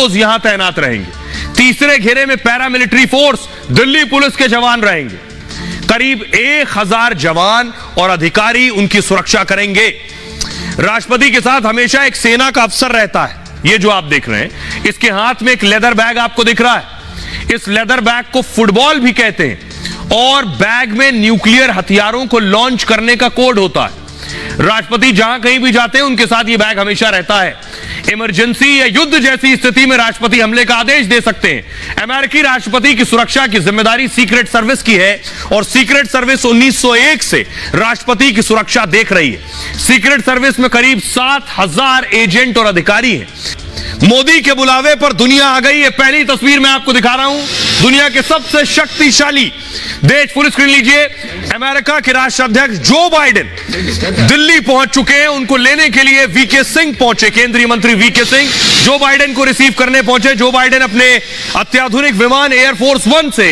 यहां तैनात रहेंगे। तीसरे घेरे में पैरामिलिट्री फोर्स, दिल्ली पुलिस के जवान रहेंगे। करीब 1000 जवान और अधिकारी उनकी सुरक्षा करेंगे। राष्ट्रपति के साथ हमेशा एक सेना का अफसर रहता है। ये जो आप देख रहे हैं, इसके हाथ में एक लेदर बैग आपको दिख रहा है। इस लेदर बैग को फुटबॉल भी कहते हैं और बैग में न्यूक्लियर हथियारों को लॉन्च करने का कोड होता है। राष्ट्रपति जहां कहीं भी जाते हैं, उनके साथ यह बैग हमेशा रहता है। इमरजेंसी या युद्ध जैसी स्थिति में राष्ट्रपति हमले का आदेश दे सकते हैं। अमेरिकी राष्ट्रपति की सुरक्षा की जिम्मेदारी सीक्रेट सर्विस की है और सीक्रेट सर्विस 1901 से राष्ट्रपति की सुरक्षा देख रही है। सीक्रेट सर्विस में करीब 7000 एजेंट और अधिकारी हैं। मोदी के बुलावे पर दुनिया आ गई है। पहली तस्वीर मैं आपको दिखा रहा हूं, दुनिया के सबसे शक्तिशाली देश, फुल स्क्रीन लीजिए। अमेरिका के राष्ट्राध्यक्ष जो बाइडेन दिल्ली पहुंच चुके हैं। उनको लेने के लिए वीके सिंह पहुंचे, केंद्रीय मंत्री वीके सिंह जो बाइडेन को रिसीव करने पहुंचे। जो बाइडेन अपने अत्याधुनिक विमान एयरफोर्स 1 से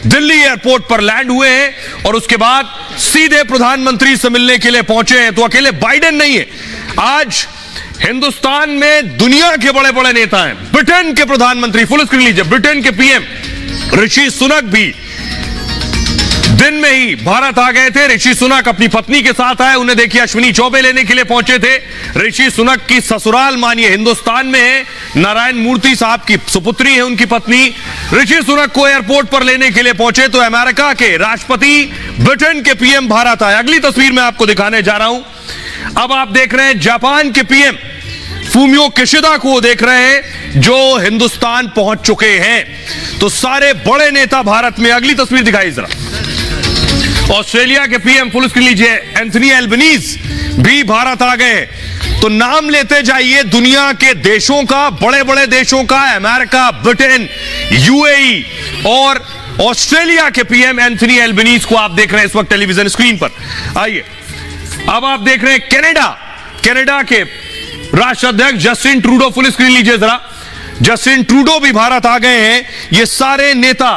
दिल्ली एयरपोर्ट पर लैंड हुए हैं और उसके बाद सीधे प्रधानमंत्री से मिलने के लिए पहुंचे हैं। तो अकेले बाइडेन नहीं है, आज हिंदुस्तान में दुनिया के बड़े बड़े नेता हैं। ब्रिटेन के प्रधानमंत्री, फुल स्क्रीन लीजिए, ब्रिटेन के पीएम ऋषि सुनक भी दिन में ही भारत आ गए थे। ऋषि सुनक अपनी पत्नी के साथ आए। उन्हें देखिए अश्विनी चौबे लेने के लिए पहुंचे थे। ऋषि सुनक की ससुराल मानिए हिंदुस्तान में है। नारायण मूर्ति साहब की सुपुत्री है उनकी पत्नी। ऋषि सुनक को एयरपोर्ट पर लेने के लिए पहुंचे तो अमेरिका के राष्ट्रपति, ब्रिटेन के पीएम भारत आए। अगली तस्वीर मैं आपको दिखाने जा रहा हूं। अब आप देख रहे हैं जापान के पीएम फूमियो किशिदा को देख रहे हैं जो हिंदुस्तान पहुंच चुके हैं। तो सारे बड़े नेता भारत में। अगली तस्वीर दिखाई जरा। ऑस्ट्रेलिया के पीएम, फुल स्क्रीन लीजिए, एंथनी एल्बनीज भी भारत आ गए। तो नाम लेते जाइए दुनिया के देशों का, बड़े बड़े देशों का। अमेरिका, ब्रिटेन, यूएई और ऑस्ट्रेलिया के पीएम एंथनी एल्बनीज को आप देख रहे हैं इस वक्त टेलीविजन स्क्रीन पर। आइए अब आप देख रहे हैं कनाडा के राष्ट्राध्यक्ष जस्टिन ट्रूडो, फुल स्क्रीन लीजिए जरा। जस्टिन ट्रूडो भी भारत आ गए हैं। ये सारे नेता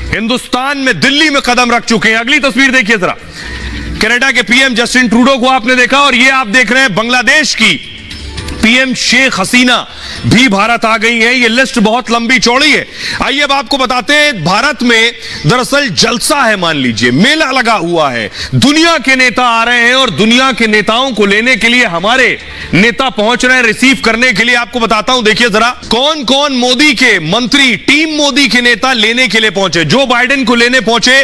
हिंदुस्तान में, दिल्ली में कदम रख चुके हैं। अगली तस्वीर देखिए जरा। कनाडा के पीएम जस्टिन ट्रूडो को आपने देखा और ये आप देख रहे हैं बांग्लादेश की पीएम शेख हसीना भी भारत आ गई है। ये लिस्ट बहुत लंबी चौड़ी है। आइए अब आपको बताते हैं, भारत में दरअसल जलसा है, मान लीजिए मेला लगा हुआ है। दुनिया के नेता आ रहे हैं और दुनिया के नेताओं को लेने के लिए हमारे नेता पहुंच रहे हैं रिसीव करने के लिए। आपको बताता हूं, देखिए जरा कौन कौन मोदी के मंत्री, टीम मोदी के नेता लेने के लिए पहुंचे। जो बाइडेन को लेने पहुंचे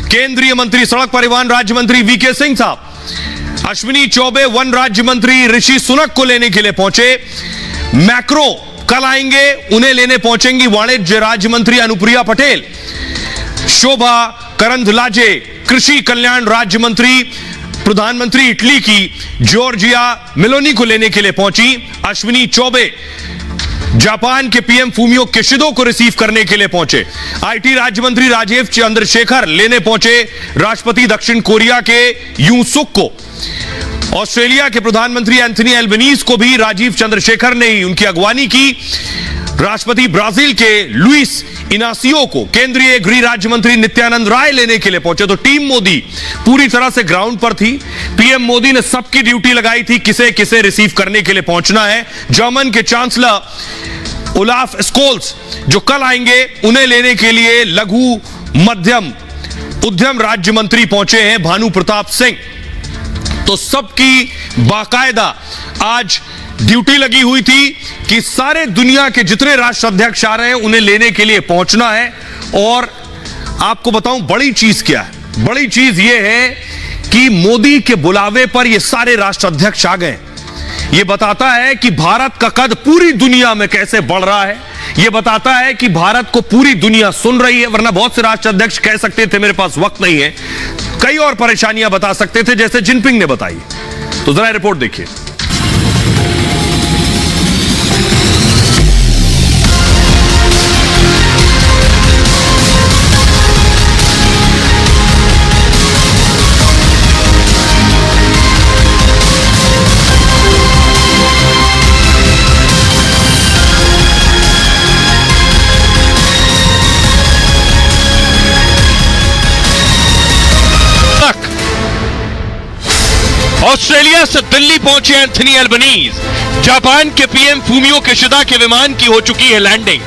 केंद्रीय मंत्री सड़क परिवहन राज्य मंत्री वीके सिंह साहब। अश्विनी चौबे वन राज्य मंत्री ऋषि सुनक को लेने के लिए पहुंचे। मैक्रो कल आएंगे, उन्हें लेने पहुंचेंगी वाणिज्य राज्य मंत्री अनुप्रिया पटेल। शोभा करंदलाजे कृषि कल्याण राज्य मंत्री, प्रधानमंत्री इटली की जॉर्जिया मेलोनी को लेने के लिए पहुंची। अश्विनी चौबे जापान के पीएम फूमियो किशिदा को रिसीव करने के लिए पहुंचे। आईटी राज्य मंत्री राजीव चंद्रशेखर लेने पहुंचे राष्ट्रपति दक्षिण कोरिया के यूं सुक को। ऑस्ट्रेलिया के प्रधानमंत्री एंथनी एल्बनीज को भी राजीव चंद्रशेखर ने ही उनकी अगवानी की। राष्ट्रपति ब्राजील के लुइस इनासियो को केंद्रीय गृह राज्य मंत्री नित्यानंद राय लेने के लिए पहुंचे। तो टीम मोदी पूरी तरह से ग्राउंड पर थी। पीएम मोदी ने सबकी ड्यूटी लगाई थी, किसे किसे रिसीव करने के लिए पहुंचना है। जर्मन के चांसलर ओलाफ स्कोल्स जो कल आएंगे, उन्हें लेने के लिए लघु मध्यम उद्यम राज्य मंत्री पहुंचे हैं भानु प्रताप सिंह। तो सबकी बाकायदा आज ड्यूटी लगी हुई थी कि सारे दुनिया के जितने राष्ट्राध्यक्ष आ रहे हैं उन्हें लेने के लिए पहुंचना है। और आपको बताऊं बड़ी चीज क्या है, बड़ी चीज यह है कि मोदी के बुलावे पर ये सारे राष्ट्राध्यक्ष आ गए। यह बताता है कि भारत का कद पूरी दुनिया में कैसे बढ़ रहा है। यह बताता है कि भारत को पूरी दुनिया सुन रही है। वरना बहुत से राष्ट्राध्यक्ष कह सकते थे मेरे पास वक्त नहीं है, कई और परेशानियां बता सकते थे जैसे जिनपिंग ने बताई। तो जरा रिपोर्ट देखिए। ऑस्ट्रेलिया से दिल्ली पहुंचे एंथनी एल्बनीज। जापान के पीएम फूमियो किशिदा के विमान की हो चुकी है लैंडिंग।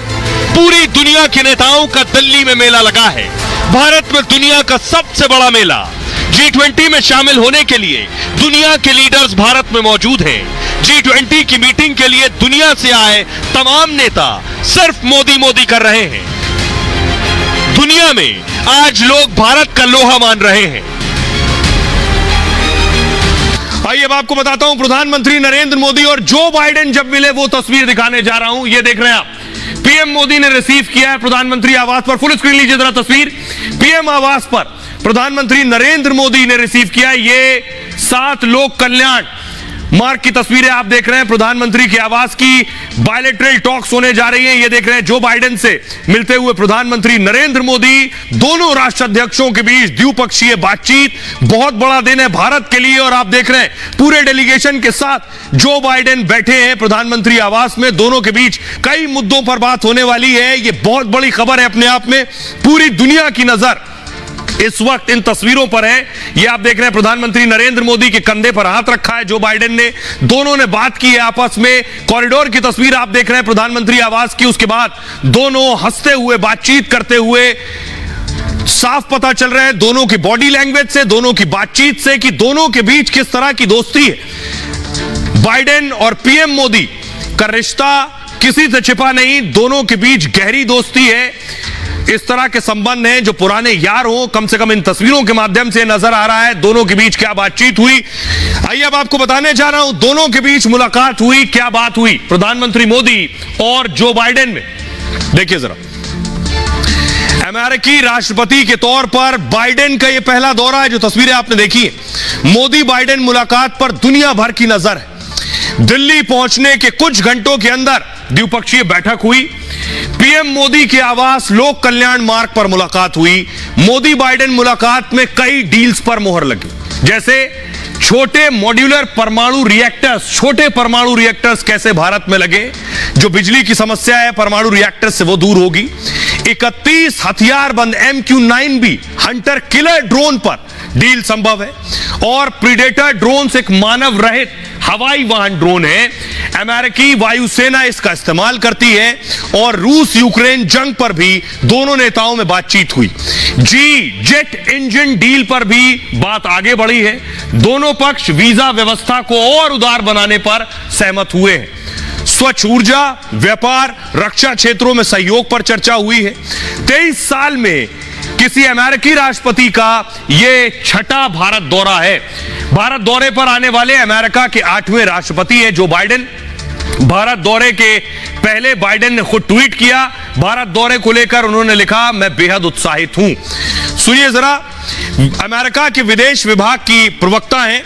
पूरी दुनिया के नेताओं का दिल्ली में मेला लगा है। भारत में दुनिया का सबसे बड़ा मेला। G20 में शामिल होने के लिए दुनिया के लीडर्स भारत में मौजूद हैं। G20 की मीटिंग के लिए दुनिया से आए तमाम नेता सिर्फ मोदी मोदी कर रहे हैं। दुनिया में आज लोग भारत का लोहा मान रहे हैं। आइए अब आपको बताता हूं, प्रधानमंत्री नरेंद्र मोदी और जो बाइडेन जब मिले वो तस्वीर दिखाने जा रहा हूं। ये देख रहे हैं आप, पीएम मोदी ने रिसीव किया है प्रधानमंत्री आवास पर। फुल स्क्रीन लीजिए जरा तस्वीर। पीएम आवास पर प्रधानमंत्री नरेंद्र मोदी ने रिसीव किया। ये 7 लोक कल्याण मार्ग की तस्वीरें आप देख रहे हैं। प्रधानमंत्री के आवास की बायलैटरल टॉक्स होने जा रही हैं। ये देख रहे हैं जो बाइडेन से मिलते हुए प्रधानमंत्री नरेंद्र मोदी। दोनों राष्ट्राध्यक्षों के बीच द्विपक्षीय बातचीत। बहुत बड़ा दिन है भारत के लिए और आप देख रहे हैं पूरे डेलीगेशन के साथ जो बाइडेन बैठे हैं प्रधानमंत्री आवास में। दोनों के बीच कई मुद्दों पर बात होने वाली है। ये बहुत बड़ी खबर है अपने आप में। पूरी दुनिया की नजर इस वक्त इन तस्वीरों पर है। ये आप देख रहे हैं प्रधानमंत्री नरेंद्र मोदी के कंधे पर हाथ रखा है जो बाइडेन ने। दोनों ने बात की है आपस में। कॉरिडोर की तस्वीर आप देख रहे हैं प्रधानमंत्री आवास की। उसके बाद दोनों हंसते हुए बातचीत करते हुए साफ पता चल रहा है दोनों की बॉडी लैंग्वेज से, दोनों की बातचीत से कि दोनों के बीच किस तरह की दोस्ती है। बाइडेन और पीएम मोदी का रिश्ता किसी से छिपा नहीं। दोनों के बीच गहरी दोस्ती है। इस तरह के संबंध हैं जो पुराने यार हो, कम से कम इन तस्वीरों के माध्यम से नजर आ रहा है दोनों के बीच क्या बातचीत हुई। आइए अब आपको बताने जा रहा हूं दोनों के बीच मुलाकात हुई, क्या बात हुई प्रधानमंत्री मोदी और जो बाइडेन में। देखिए जरा, अमेरिकी राष्ट्रपति के तौर पर बाइडेन का यह पहला दौरा है। जो तस्वीरें आपने देखी है, मोदी बाइडेन मुलाकात पर दुनिया भर की नजर है। दिल्ली पहुंचने के कुछ घंटों के अंदर द्विपक्षीय बैठक हुई। पीएम मोदी के आवास लोक कल्याण मार्ग पर मुलाकात हुई। मोदी बाइडेन मुलाकात में कई डील्स पर मोहर लगी, जैसे छोटे मॉड्यूलर परमाणु रिएक्टर्स। छोटे परमाणु रिएक्टर्स कैसे भारत में लगे, जो बिजली की समस्या है परमाणु रिएक्टर्स से वो दूर होगी। 31 हथियारबंद MQ-9B हंटर किलर ड्रोन पर डील संभव है। और प्रीडेटर ड्रोन एक मानव रहित हवाई वाहन ड्रोन है। अमेरिकी वायुसेना इसका इस्तेमाल करती है। और रूस यूक्रेन जंग पर भी दोनों नेताओं में बातचीत हुई। जेट इंजन डील पर भी बात आगे बढ़ी है। दोनों पक्ष वीजा व्यवस्था को और उदार बनाने पर सहमत हुए हैं। स्वच्छ ऊर्जा, व्यापार, रक्षा क्षेत्रों में सहयोग पर चर्चा हुई है। 23 साल में किसी अमेरिकी राष्ट्रपति का यह छठा भारत दौरा है। भारत दौरे पर आने वाले अमेरिका के 8वें राष्ट्रपति हैं जो बाइडेन। भारत दौरे के पहले बाइडेन ने खुद ट्वीट किया। भारत दौरे को लेकर उन्होंने लिखा, मैं बेहद उत्साहित हूं। सुनिए जरा, अमेरिका के विदेश विभाग की प्रवक्ता हैं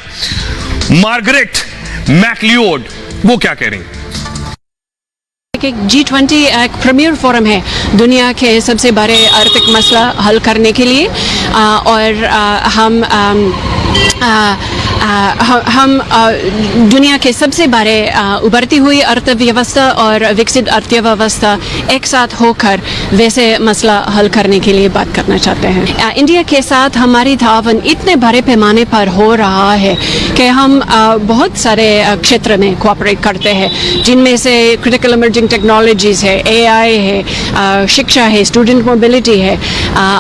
मार्गरेट मैक्लियोड, वो क्या कह रही हैं। G20 एक प्रीमियर फोरम है दुनिया के सबसे बड़े आर्थिक मसला हल करने के लिए। और हम दुनिया के सबसे बड़े उभरती हुई अर्थव्यवस्था और विकसित अर्थव्यवस्था एक साथ होकर वैसे मसला हल करने के लिए बात करना चाहते हैं। इंडिया के साथ हमारी तावन इतने बड़े पैमाने पर हो रहा है कि हम बहुत सारे क्षेत्र में कोऑपरेट करते हैं, जिनमें से क्रिटिकल इमर्जिंग टेक्नोलॉजीज है, AI है, शिक्षा है, स्टूडेंट मोबिलिटी है।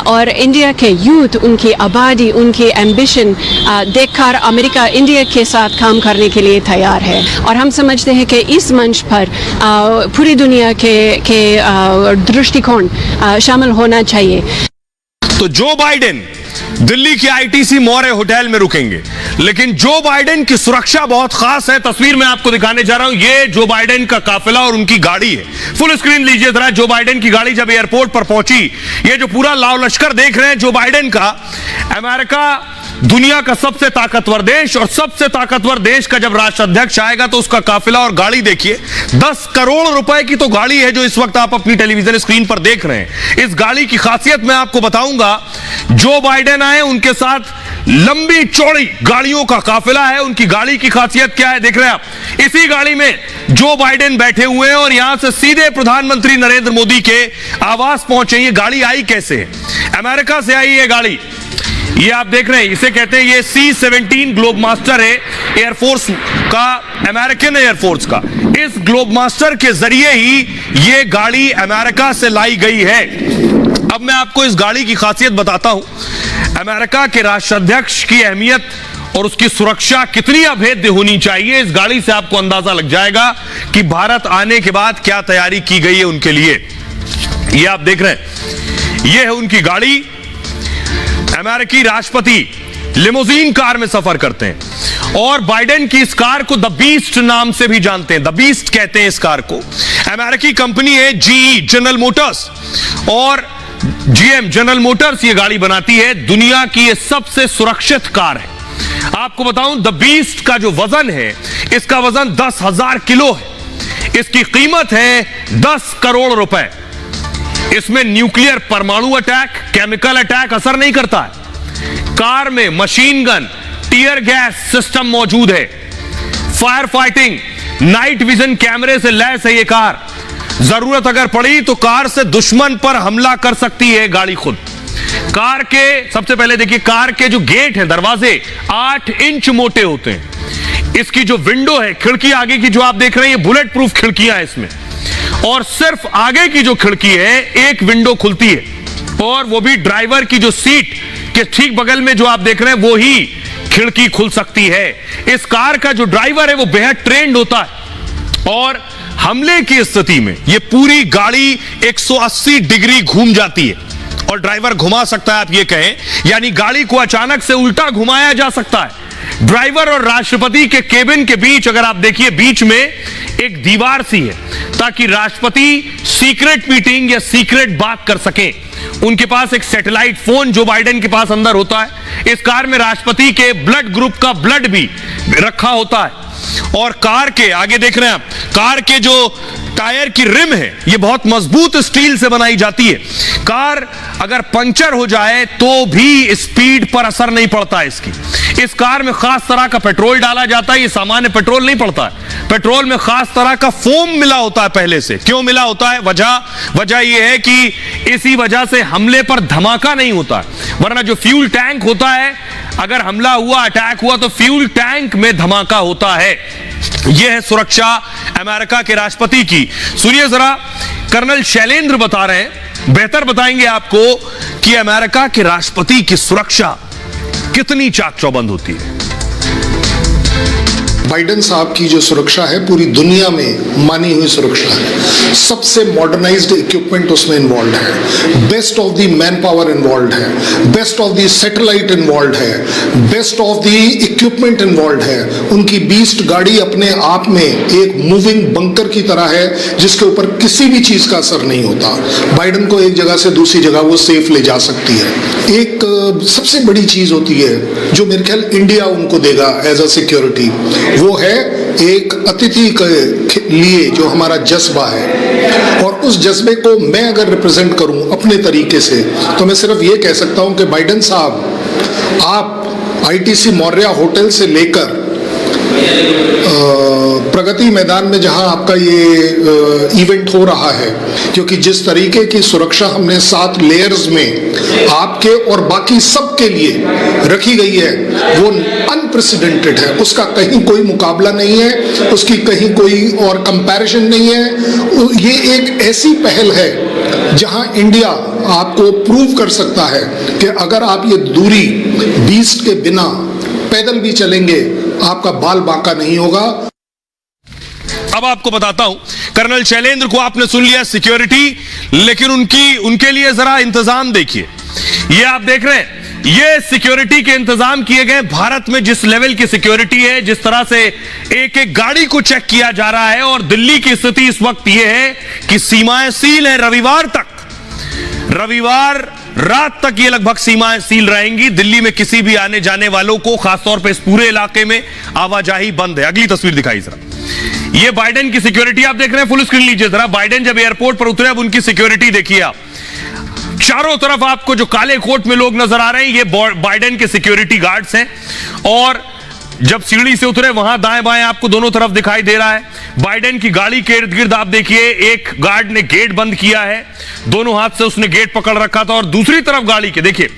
और इंडिया के यूथ, उनकी आबादी, उनकी एम्बिशन देखकर अमेरिका इंडिया के साथ काम करने के लिए तैयार है। और हम समझते हैं कि इस मंच पर पूरी दुनिया के दृष्टिकोण शामिल होना चाहिए। तो जो बाइडेन दिल्ली के ITC मौर्य होटल में रुकेंगे, लेकिन जो बाइडेन की सुरक्षा बहुत खास है। तस्वीर में आपको दिखाने जा रहा हूं, ये जो बाइडेन का काफिला और उनकी गाड़ी है। फुल स्क्रीन लीजिए जरा। जो बाइडेन की गाड़ी जब एयरपोर्ट पर पहुंची, ये जो पूरा लाव लश्कर देख रहे हैं जो बाइडेन का, अमेरिका दुनिया का सबसे ताकतवर देश, और सबसे ताकतवर देश का जब राष्ट्राध्यक्ष आएगा तो उसका काफिला और गाड़ी देखिए। 10 करोड़ रुपए की तो गाड़ी है जो इस वक्त आप अपनी टेलीविजन स्क्रीन पर देख रहे हैं। इस गाड़ी की खासियत मैं आपको बताऊंगा। जो बाइडेन आए उनके साथ लंबी चौड़ी गाड़ियों का काफिला है। उनकी गाड़ी की खासियत क्या है देख रहे हैं आप। इसी गाड़ी में जो बाइडेन बैठे हुए हैं और यहां से सीधे प्रधानमंत्री नरेंद्र मोदी के आवास पहुंचे। ये गाड़ी आई कैसे है? अमेरिका से आई ये गाड़ी। ये आप देख रहे हैं, इसे कहते हैं, ये C-17 ग्लोबमास्टर है, एयरफोर्स का, अमेरिकन एयरफोर्स का। इस ग्लोबमास्टर के जरिए ही ये गाड़ी अमेरिका से लाई गई है। अब मैं आपको इस गाड़ी की खासियत बताता हूं। अमेरिका के राष्ट्राध्यक्ष की अहमियत और उसकी सुरक्षा कितनी अभेद्य होनी चाहिए, इस गाड़ी से आपको अंदाजा लग जाएगा कि भारत आने के बाद क्या तैयारी की गई है उनके लिए। ये आप देख रहे हैं, ये है उनकी गाड़ी। अमेरिकी राष्ट्रपति लिमोजीन कार में सफर करते हैं और बाइडेन की इस कार को द बीस्ट नाम से भी जानते हैं, द बीस्ट कहते हैं इस कार को। अमेरिकी कंपनी है GE, जनरल मोटर्स, और GM, जनरल मोटर्स, ये गाड़ी बनाती है। दुनिया की ये सबसे सुरक्षित कार है। आपको बताऊं, द बीस्ट का जो वजन है, इसका वजन 10,000 किलो है। इसकी कीमत है 10 करोड़ रुपए। इसमें न्यूक्लियर, परमाणु अटैक, केमिकल अटैक असर नहीं करता है। कार में machine gun, tear gas system मौजूद है। फायर फाइटिंग, नाइट विजन कैमरे से लैस है ये कार। जरूरत अगर पड़ी तो कार से दुश्मन पर हमला कर सकती है गाड़ी खुद। कार के, सबसे पहले देखिए, कार के जो गेट हैं, दरवाजे 8 इंच मोटे होते हैं। इसकी जो विंडो है, खिड़की आगे की जो आप देख रहे हैं, ये बुलेट प्रूफ खिड़कियां हैं इसमें, और सिर्फ आगे की जो खिड़की है, एक विंडो खुलती है, और वो भी ड्राइवर की जो सीट के ठीक बगल में जो आप देख रहे हैं, वो ही खिड़की खुल सकती है। इस कार का जो ड्राइवर है वो बेहद ट्रेंड होता है, और हमले की स्थिति में ये पूरी गाड़ी 180 डिग्री घूम जाती है, और ड्राइवर घुमा सकता है, आप ये कहें, यानी गाड़ी को अचानक से उल्टा घुमाया जा सकता है। ड्राइवर और राष्ट्रपति के केबिन के बीच, अगर आप देखिए, बीच में एक दीवार सी है, ताकि राष्ट्रपति सीक्रेट मीटिंग या सीक्रेट बात कर सके। उनके पास एक सैटेलाइट फोन जो बाइडेन के पास अंदर होता है। इस कार में राष्ट्रपति के ब्लड ग्रुप का ब्लड भी रखा होता है। और कार के आगे देख रहे हैं आप, कार के जो टायर की रिम है, ये बहुत मजबूत स्टील से बनाई जाती है। कार अगर पंचर हो जाए तो भी स्पीड पर असर नहीं पड़ता इसकी। इस कार में खास तरह का पेट्रोल डाला जाता है, ये सामान्य पेट्रोल नहीं पड़ता है। पेट्रोल में खास तरह का फोम मिला होता है पहले से। क्यों मिला होता है? वजह यह है कि इसी वजह से हमले पर धमाका नहीं होता, वरना जो फ्यूल टैंक होता है, अगर हमला हुआ, अटैक हुआ, तो फ्यूल टैंक में धमाका होता है। यह है सुरक्षा अमेरिका के राष्ट्रपति की। सुनिए जरा, कर्नल शैलेंद्र बता रहे हैं, बेहतर बताएंगे आपको कि अमेरिका के राष्ट्रपति की सुरक्षा कितनी चाक चौबंद होती है। बाइडेन साहब की जो सुरक्षा है पूरी दुनिया में मानी हुई सुरक्षा है। सबसे मॉडर्नाइज्ड इक्विपमेंट उसमें इन्वॉल्व है, best of the man power involve है, best of the satellite involve है, best of the equipment involve है। उनकी बीस्ट गाड़ी अपने आप में एक मूविंग बंकर की तरह है, जिसके ऊपर किसी भी चीज का असर नहीं होता। बाइडेन को एक जगह से दूसरी जगह वो सेफ ले जा सकती है। एक सबसे बड़ी चीज होती है जो मेरे ख्याल इंडिया उनको देगा एज अ सिक्योरिटी, वो है एक अतिथि के लिए जो हमारा जज्बा है। और उस जज्बे को मैं अगर रिप्रेजेंट करूं अपने तरीके से, तो मैं सिर्फ ये कह सकता हूं कि बाइडेन साहब, आप ITC मौर्या होटल से लेकर प्रगति मैदान में जहां आपका ये इवेंट हो रहा है, क्योंकि जिस तरीके की सुरक्षा हमने 7 लेयर्स में आपके और बाकी सबके लिए रखी गई है, वो अनप्रेसिडेंटेड है। उसका कहीं कोई मुकाबला नहीं है, उसकी कहीं कोई और कंपैरिजन नहीं है। ये एक ऐसी पहल है जहां इंडिया आपको प्रूव कर सकता है कि अगर आप ये दूरी बीस्ट के बिना पैदल भी चलेंगे, आपका बाल बांका नहीं होगा। अब आपको बताता हूं, कर्नल शैलेंद्र को आपने सुन लिया सिक्योरिटी, लेकिन उनके लिए जरा इंतजाम देखिए। ये आप देख रहे हैं, ये सिक्योरिटी के इंतजाम किए गए। भारत में जिस लेवल की सिक्योरिटी है, जिस तरह से एक एक गाड़ी को चेक किया जा रहा है, और दिल्ली की स्थिति इस वक्त यह है कि सीमाएं सील है। रविवार रात तक ये लगभग सीमाएं सील रहेंगी। दिल्ली में किसी भी आने जाने वालों को, खासतौर पर इस पूरे इलाके में आवाजाही बंद है। अगली तस्वीर दिखाई जरा, ये बाइडेन की सिक्योरिटी आप देख रहे हैं। फुल स्क्रीन लीजिए जरा। बाइडेन जब एयरपोर्ट पर उतरे, अब उनकी सिक्योरिटी देखिए आप। चारों तरफ आपको जो काले कोट में लोग नजर आ रहे हैं, ये बाइडेन के सिक्योरिटी गार्ड्स हैं। और जब सीढ़ी से उतरे वहां दाएं बाएं आपको दोनों तरफ दिखाई दे रहा है। बाइडेन की गाड़ी के इर्द गिर्द आप देखिए एक गार्ड ने गेट बंद किया है, दोनों हाथ से उसने गेट पकड़ रखा था, और दूसरी तरफ गाड़ी के देखिए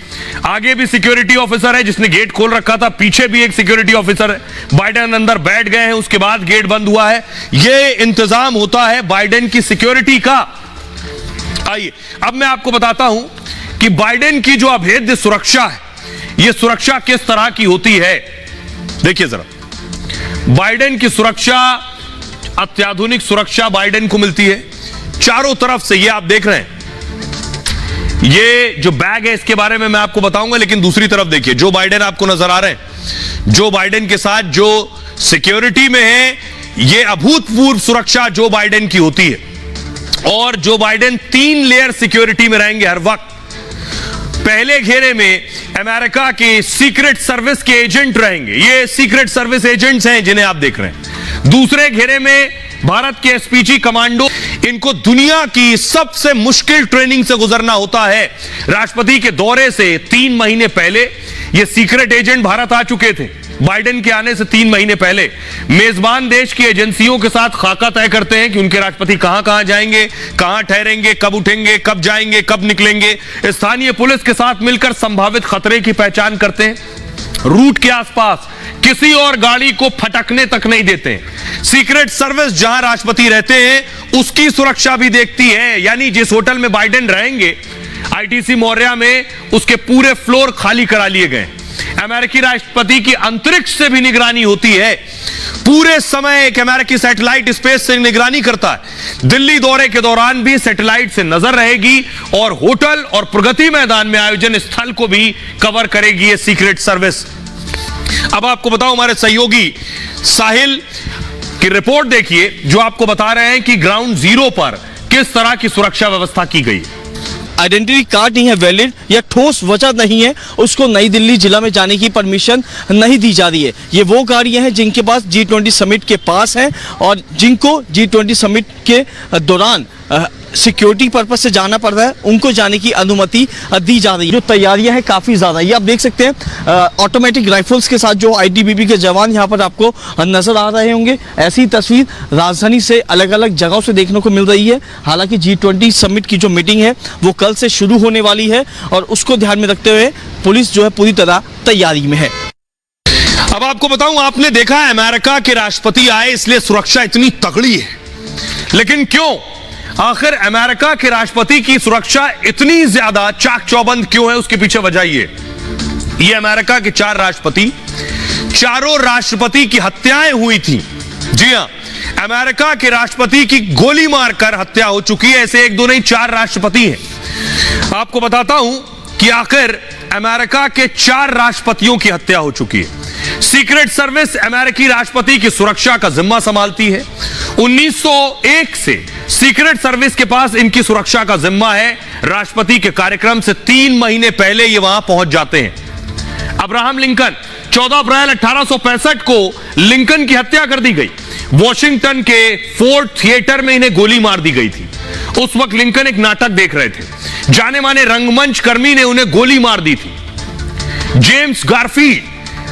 आगे भी सिक्योरिटी ऑफिसर है जिसने गेट खोल रखा था, पीछे भी एक सिक्योरिटी ऑफिसर है। बाइडेन अंदर बैठ गए हैं, उसके बाद गेट बंद हुआ है। यह इंतजाम होता है बाइडेन की सिक्योरिटी का। आइए अब मैं आपको बताता हूं कि बाइडेन की जो अभेद्य सुरक्षा है, यह सुरक्षा किस तरह की होती है। देखिए जरा, बाइडेन की सुरक्षा, अत्याधुनिक सुरक्षा बाइडेन को मिलती है चारों तरफ से। ये आप देख रहे हैं, ये जो बैग है इसके बारे में मैं आपको बताऊंगा, लेकिन दूसरी तरफ देखिए जो बाइडेन आपको नजर आ रहे हैं, जो बाइडेन के साथ जो सिक्योरिटी में है, ये अभूतपूर्व सुरक्षा जो बाइडेन की होती है। और जो बाइडेन 3 लेयर सिक्योरिटी में रहेंगे हर वक्त। पहले घेरे में अमेरिका के सीक्रेट सर्विस के एजेंट रहेंगे, ये सीक्रेट सर्विस एजेंट्स हैं जिन्हें आप देख रहे हैं। दूसरे घेरे में भारत के एसपीजी कमांडो, इनको दुनिया की सबसे मुश्किल ट्रेनिंग से गुजरना होता है। राष्ट्रपति के दौरे से 3 महीने पहले ये सीक्रेट एजेंट भारत आ चुके थे। बाइडेन के आने से 3 महीने पहले मेजबान देश की एजेंसियों के साथ खाका तय करते हैं कि उनके राष्ट्रपति कहां जाएंगे, कहां ठहरेंगे, कब उठेंगे, कब जाएंगे, कब निकलेंगे। स्थानीय पुलिस के साथ मिलकर संभावित खतरे की पहचान करते हैं। रूट के आसपास किसी और गाड़ी को फटकने तक नहीं देते। सीक्रेट सर्विस जहां राष्ट्रपति रहते हैं उसकी सुरक्षा भी देखती है। यानी जिस होटल में बाइडेन रहेंगे आईटीसी मौर्या में, उसके पूरे फ्लोर खाली करा लिए गए। अमेरिकी राष्ट्रपति की अंतरिक्ष से भी निगरानी होती है। पूरे समय एक अमेरिकी सैटेलाइट स्पेस से निगरानी करता है। दिल्ली दौरे के दौरान भी सैटेलाइट से नजर रहेगी और होटल और प्रगति मैदान में आयोजन स्थल को भी कवर करेगी ये सीक्रेट सर्विस। अब आपको बताऊं, हमारे सहयोगी साहिल की रिपोर्ट देखिए जो आपको बता रहे हैं कि ग्राउंड जीरो पर किस तरह की सुरक्षा व्यवस्था की गई। आइडेंटिटी कार्ड नहीं है वैलिड या ठोस वजह नहीं है, उसको नई दिल्ली जिला में जाने की परमिशन नहीं दी जा रही है। ये वो गाड़ियां हैं जिनके पास G20 समिट के पास हैं और जिनको G20 समिट के दौरान सिक्योरिटी पर्पस से जाना पड़ रहा है, उनको जाने की अनुमति दी जा रही है। जो तैयारियां हैं काफ़ी ज़्यादा, ये आप देख सकते हैं ऑटोमेटिक राइफल्स के साथ जो आईटीबीपी के जवान यहाँ पर आपको नज़र आ रहे होंगे। ऐसी तस्वीर राजधानी से अलग अलग जगहों से देखने को मिल रही है। हालांकि G20 समिट की जो मीटिंग है वो कल से शुरू होने वाली है और उसको ध्यान में रखते हुए पुलिस जो है पूरी तरह तैयारी में है। अब आपको बताऊं, आपने देखा है अमेरिका के राष्ट्रपति आए इसलिए सुरक्षा इतनी तगड़ी है, लेकिन क्यों, आखिर अमेरिका के राष्ट्रपति की सुरक्षा इतनी ज्यादा चाक चौबंद क्यों है? उसके पीछे वजह ये अमेरिका के 4 राष्ट्रपति, चारों राष्ट्रपति की हत्याएं हुई थी। जी हां, अमेरिका के राष्ट्रपति की गोली मारकर हत्या हो चुकी है। ऐसे 1 2 नहीं 4 राष्ट्रपति हैं। आपको बताता हूं कि आखिर अमेरिका के 4 राष्ट्रपतियों की हत्या हो चुकी है। सीक्रेट सर्विस अमेरिकी राष्ट्रपति की सुरक्षा का जिम्मा संभालती है। 1901 से सीक्रेट सर्विस के पास इनकी सुरक्षा का जिम्मा है। राष्ट्रपति के कार्यक्रम से 3 महीने पहले ये वहां पहुंच जाते हैं। अब्राहम लिंकन, 14 अप्रैल 1865 को लिंकन की हत्या कर दी गई। वॉशिंगटन के फोर्ड थिएटर में इन्हें गोली मार दी गई थी। उस वक्त लिंकन एक नाटक देख रहे थे। जाने माने रंगमंच कर्मी ने उन्हें गोली मार दी थी। जेम्स गारफील्ड,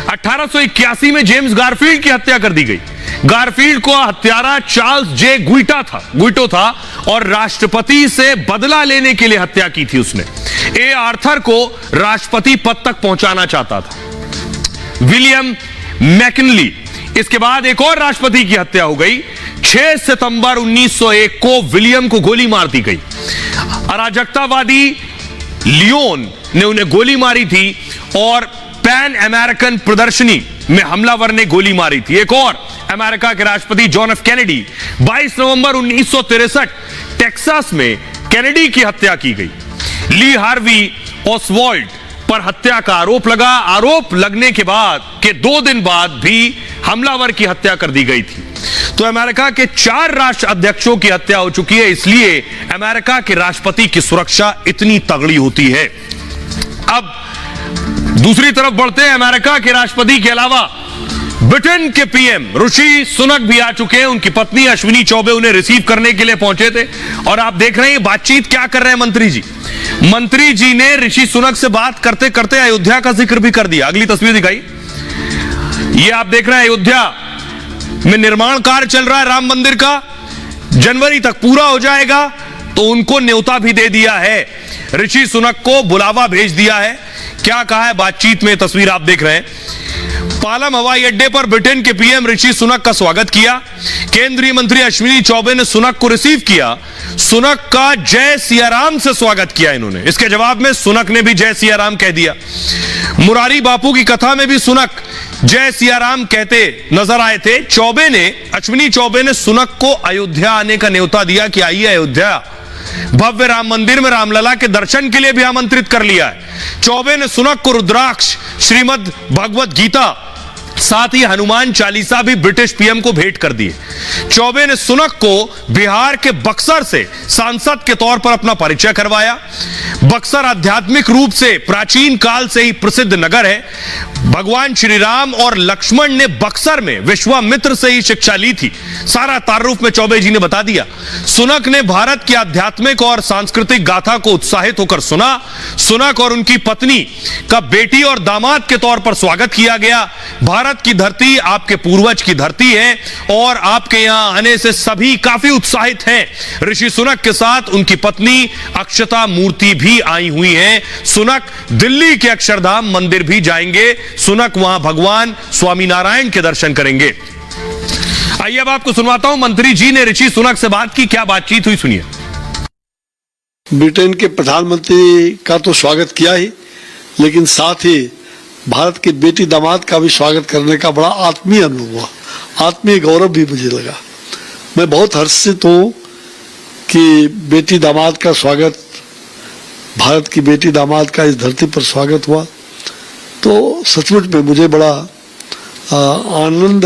1881 में जेम्स गारफील्ड की हत्या कर दी गई। गारफील्ड को हत्यारा चार्ल्स जे गुइटो था और राष्ट्रपति से बदला लेने के लिए हत्या की थी उसने। ए आर्थर को राष्ट्रपति पद तक पहुंचाना चाहता था। विलियम मैकिनली, इसके बाद एक और राष्ट्रपति की हत्या हो गई। 6 सितंबर 1901 को विलियम को गोली मार दी गई। अराजकतावादी लियोन ने उन्हें गोली मारी थी और पैन अमेरिकन प्रदर्शनी में हमलावर ने गोली मारी थी। एक और अमेरिका के राष्ट्रपति जॉन एफ कैनेडी, 22 नवंबर 1963 टेक्सास में कैनेडी की हत्या की गई। ली हार्वी ओसवाल्ड पर हत्या का आरोप लगा। आरोप लगने के बाद के 2 दिन बाद भी हमलावर की हत्या कर दी गई थी। तो अमेरिका के 4 राष्ट्र अध्यक्षों की हत्या हो चुकी है, इसलिए अमेरिका के राष्ट्रपति की सुरक्षा इतनी तगड़ी होती है। अब दूसरी तरफ बढ़ते हैं। अमेरिका के राष्ट्रपति के अलावा ब्रिटेन के पीएम ऋषि सुनक भी आ चुके हैं। उनकी पत्नी अश्विनी चौबे उन्हें रिसीव करने के लिए पहुंचे थे और आप देख रहे हैं बातचीत क्या कर रहे हैं मंत्री जी। मंत्री जी ने ऋषि सुनक से बात करते करते अयोध्या का जिक्र भी कर दिया। अगली तस्वीर दिखाई। ये आप देख रहे हैं अयोध्या में निर्माण कार्य चल रहा है राम मंदिर का, जनवरी तक पूरा हो जाएगा। तो उनको न्योता भी दे दिया है, ऋषि सुनक को बुलावा भेज दिया है। क्या कहा है बातचीत में, तस्वीर आप देख रहे हैं। पालम हवाई अड्डे पर ब्रिटेन के पीएम ऋषि सुनक का स्वागत किया। केंद्रीय मंत्री अश्विनी चौबे ने सुनक को रिसीव किया। सुनक का जय सियाराम से स्वागत किया इन्होंने। इसके जवाब में सुनक ने भी जय सियाराम कह दिया। मुरारी बापू की कथा में भी सुनक जय सियाराम कहते नजर आए थे। अश्विनी चौबे ने सुनक को अयोध्या आने का न्योता दिया कि आइए अयोध्या, भव्य राम मंदिर में रामलला के दर्शन के लिए भी आमंत्रित कर लिया है। चौबे ने सुनक को रुद्राक्ष, श्रीमद् भगवत गीता, साथ ही हनुमान चालीसा भी ब्रिटिश पीएम को भेंट कर दिए। चौबे ने सुनक को बिहार के बक्सर से सांसद के तौर पर अपना परिचय करवाया। बक्सर आध्यात्मिक रूप से प्राचीन काल से ही प्रसिद्ध नगर है। भगवान श्री राम और लक्ष्मण ने बक्सर में विश्वामित्र से ही शिक्षा ली थी। सारा तारुफ में चौबे जी ने बता दिया। सुनक ने भारत की आध्यात्मिक और सांस्कृतिक गाथा को उत्साहित होकर सुना। सुनक और उनकी पत्नी का बेटी और दामाद के तौर पर स्वागत किया गया। भारत की धरती आपके पूर्वज की धरती है और आपके यहां आने से सभी काफी उत्साहित हैं। ऋषि सुनक के साथ उनकी पत्नी अक्षता मूर्ति भी आई हुई है। सुनक दिल्ली के अक्षरधाम मंदिर भी जाएंगे। सुनक वहां भगवान स्वामीनारायण के दर्शन करेंगे। आइए अब आपको सुनवाता हूं, मंत्री जी ने ऋषि सुनक से बात की, क्या बातचीत हुई सुनिए। ब्रिटेन के प्रधानमंत्री का तो स्वागत किया ही, लेकिन साथ ही भारत के बेटी दामाद का भी स्वागत करने का बड़ा आत्मीय अनुभव हुआ, आत्मीय गौरव भी मुझे लगा। मैं बहुत हर्षित हूं कि बेटी दामाद का स्वागत, भारत की बेटी दामाद का इस धरती पर स्वागत हुआ। तो सचमुच में मुझे बड़ा आनंद